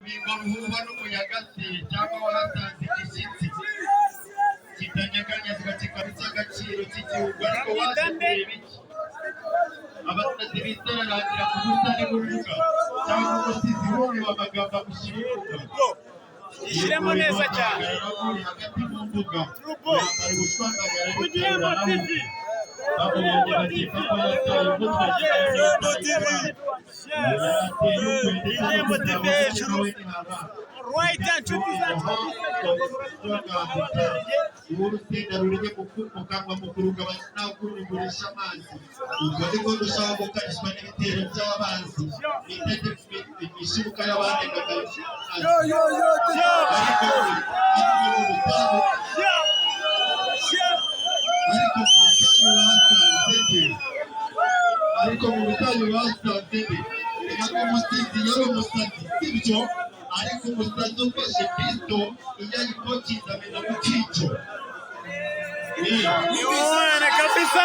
Bibaruhuba n'umuyaga se cyangwa wahasanze igishyitsi kitanyeganyezwa kikaba icy'agaciro cy'igihugu ariko waje kureba iki abasazi bitararangira ku busitani bw'urubuga cyangwa umusizi wumva amagambo agushyira urubuga Ishyiremo neza cyane hagati mu mbuga yambaye ubushwangagara n'iterura babonye bakipa ko yataye umutwe Irembo TV hejuru right hand to urusenda ruriye mukanwa mukuru nakurugurisha amazi ubwo niko dushaka gukarishwa n'ibitero by'abanzi ishibuka y'abanengaga ariko mu butayu basanze reka ko umusizi yari umusazi sibyo ariko umusazi ufashe kristo iyo ayikokiza amena mu cyico kabisa